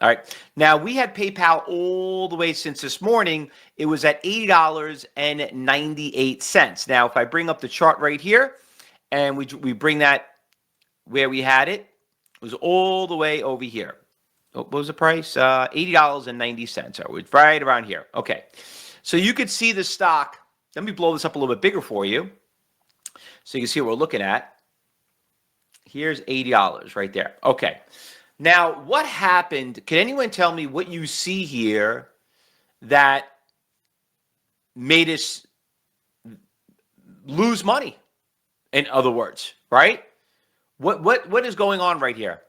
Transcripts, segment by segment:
All right. Now, we had PayPal all the way since this morning. It was at $80.98. Now, if I bring up the chart right here and we bring that where we had it, it was all the way over here. What was the price? $80.90. So it's right around here. Okay. So you could see the stock. Let me blow this up a little bit bigger for you so you can see what we're looking at. Here's $80 right there. Okay. Now, what happened? Can anyone tell me what you see here that made us lose money? In other words, right? What is going on right here?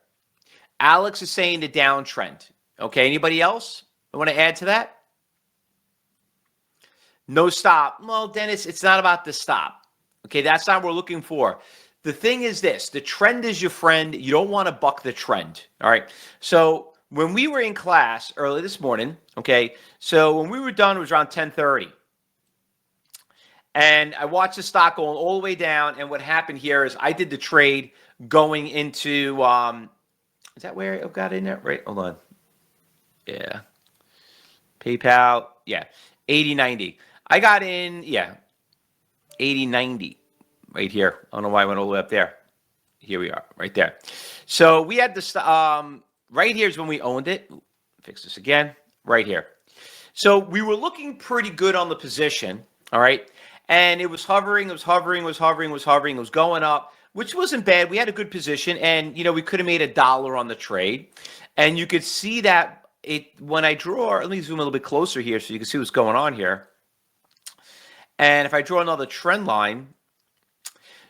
Alex is saying the downtrend. Okay, anybody else want to add to that? No stop. Well, Dennis, it's not about the stop. Okay, that's not what we're looking for. The thing is this, the trend is your friend. You don't want to buck the trend, all right? So when we were in class early this morning, okay, so when we were done, it was around 10:30. And I watched the stock going all the way down, and what happened here is I did the trade going into, is that where it got in there? Right, hold on. Yeah. PayPal, yeah, 80.90. I got in, yeah, 80.90. Right here. I don't know why I went all the way up there. Here we are, right there. So we had this, right here is when we owned it. Fix this again, right here. So we were looking pretty good on the position, all right? And it was hovering, it was going up, which wasn't bad. We had a good position, and, we could have made $1 on the trade. And you could see that when I draw, let me zoom a little bit closer here so you can see what's going on here. And if I draw another trend line,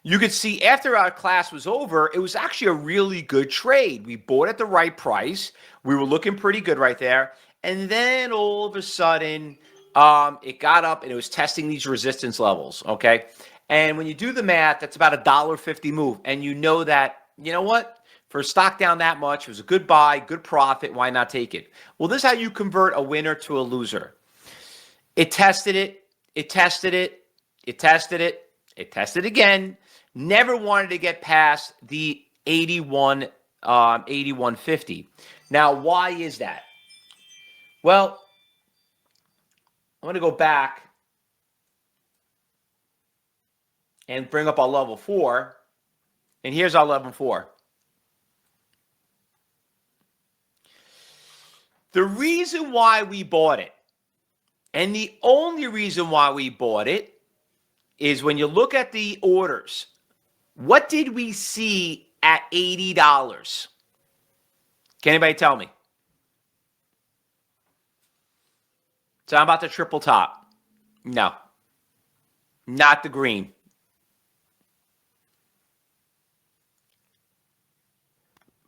you could see after our class was over, it was actually a really good trade. We bought at the right price. We were looking pretty good right there. And then all of a sudden, it got up and it was testing these resistance levels, okay? And when you do the math, that's about a $1.50 move. And you know that, you know what? For a stock down that much, it was a good buy, good profit. Why not take it? Well, this is how you convert a winner to a loser. It tested it. It tested it. It tested it. It tested again. Never wanted to get past the 81.50. Now, why is that? Well, I'm going to go back and bring up our level 4. And here's our level 4. The reason why we bought it, and the only reason why we bought it, is when you look at the orders. What did we see at $80? Can anybody tell me? So I'm about the triple top. No. Not the green.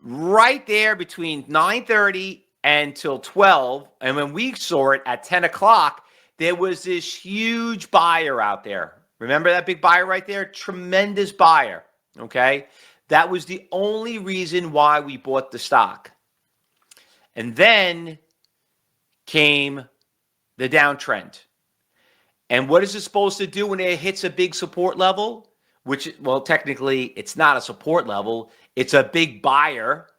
Right there between 9:30 until 12, and when we saw it at 10 o'clock, there was this huge buyer out there. Remember that big buyer right there? Tremendous buyer, okay? That was the only reason why we bought the stock. And then came the downtrend. And what is it supposed to do when it hits a big support level? Which, well, technically, it's not a support level. It's a big buyer.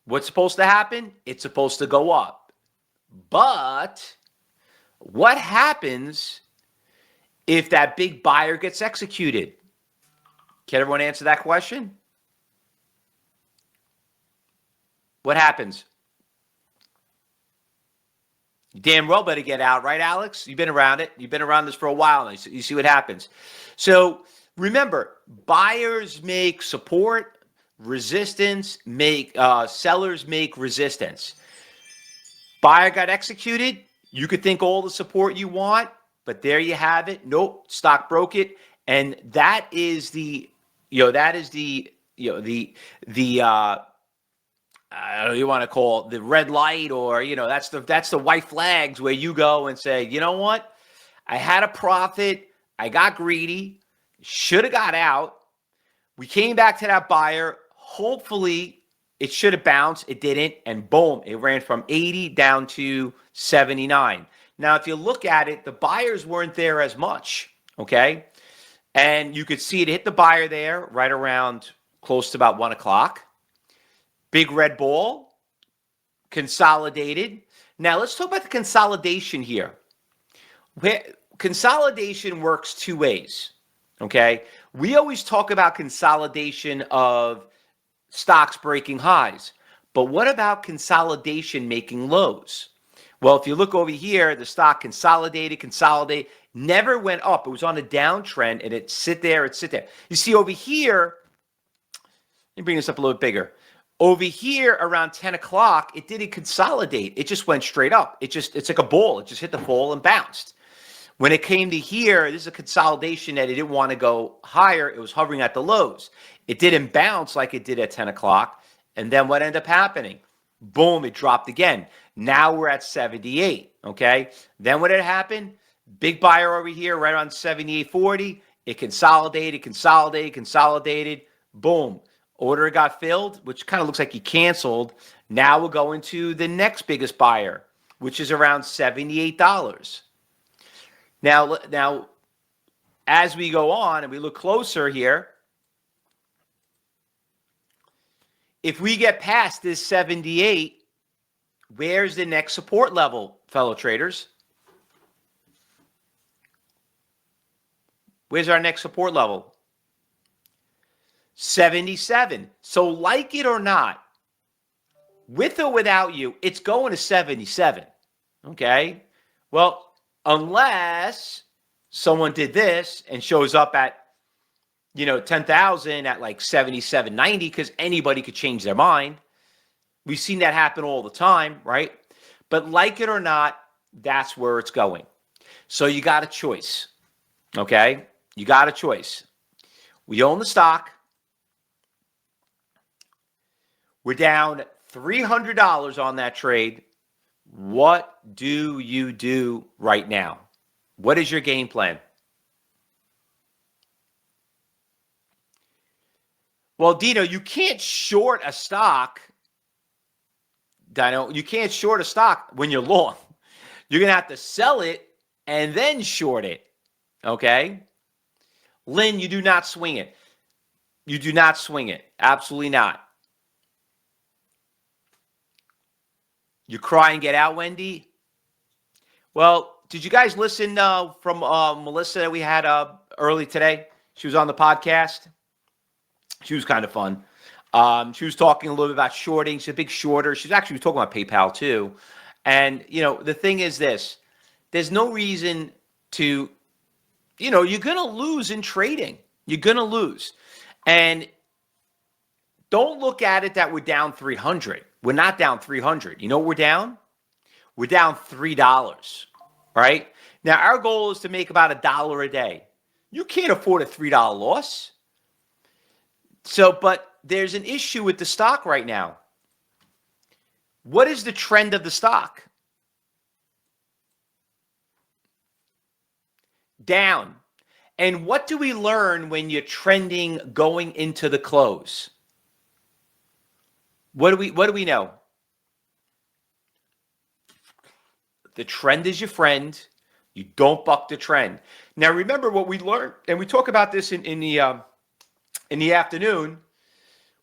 What's supposed to happen? It's supposed to go up. But what happens if that big buyer gets executed? Can everyone answer that question? What happens? You damn well better get out, right, Alex? You've been around it. You've been around this for a while now. You see what happens. So remember, buyers make support, resistance, sellers make resistance. Buyer got executed. You could think all the support you want, but there you have it. Nope, stock broke it, and that is the I don't know, you want to call it the red light, or that's the white flags where you go and say, you know what, I had a profit, I got greedy, should have got out. We came back to that buyer. Hopefully, it should have bounced. It didn't, and boom, it ran from 80 down to 79. Now, if you look at it, the buyers weren't there as much, okay? And you could see it hit the buyer there right around close to about 1 o'clock. Big red ball. consolidated. Now let's talk about the consolidation here. Consolidation works two ways, okay? We always talk about consolidation of stocks breaking highs, but what about consolidation making lows? Well, if you look over here, the stock consolidated, never went up. It was on a downtrend, and it sit there. You see over here, let me bring this up a little bit bigger. Over here around 10 o'clock, it didn't consolidate. It just went straight up. It's like a ball. It just hit the ball and bounced. When it came to here, this is a consolidation that it didn't want to go higher. It was hovering at the lows. It didn't bounce like it did at 10 o'clock. And then what ended up happening? Boom, it dropped again. Now we're at 78, okay? Then what had happened? Big buyer over here right around 78.40. It consolidated. Boom. Order got filled, which kind of looks like he canceled. Now we're going to the next biggest buyer, which is around $78. Now, as we go on and we look closer here, if we get past this 78, where's the next support level, fellow traders? Where's our next support level? 77. So like it or not, with or without you, it's going to 77. Okay? Well, unless someone did this and shows up at, 10,000 at like 77.90, because anybody could change their mind. We've seen that happen all the time, right? But like it or not, that's where it's going. So you got a choice. Okay? You got a choice. We own the stock. We're down $300 on that trade. What do you do right now? What is your game plan? Well, Dino, you can't short a stock. Dino, you can't short a stock when you're long. You're going to have to sell it and then short it. Okay? Lynn, you do not swing it. You do not swing it. Absolutely not. You cry and get out, Wendy? Well, did you guys listen from Melissa that we had early today? She was on the podcast. She was kind of fun. She was talking a little bit about shorting. She's a big shorter. She's actually talking about PayPal too. And, the thing is this. There's no reason to, you're going to lose in trading. You're going to lose. And don't look at it that we're down 300. We're not down 300. You know what we're down? We're down $3, right? Now, our goal is to make about $1 a day. You can't afford a $3 loss. But there's an issue with the stock right now. What is the trend of the stock? Down. And what do we learn when you're trending going into the close? What do we know? The trend is your friend. You don't buck the trend. Now, remember what we learned, and we talk about this in the afternoon.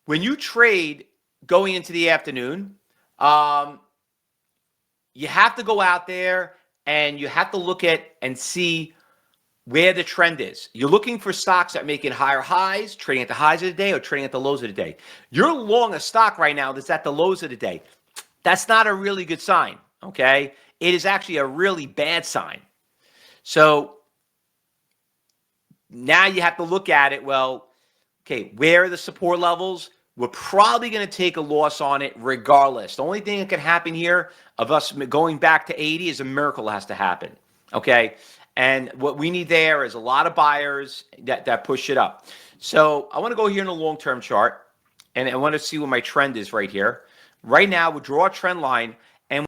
When you trade going into the afternoon, you have to go out there and you have to look at and see where the trend is. You're looking for stocks that are making higher highs, trading at the highs of the day or trading at the lows of the day. You're long a stock right now that's at the lows of the day. That's not a really good sign, okay? It is actually a really bad sign. So now you have to look at it, well, okay, where are the support levels? We're probably going to take a loss on it regardless. The only thing that can happen here of us going back to 80 is a miracle has to happen, okay? And what we need there is a lot of buyers that push it up. So I want to go here in the long-term chart, and I want to see what my trend is right here. Right now, we'll draw a trend line.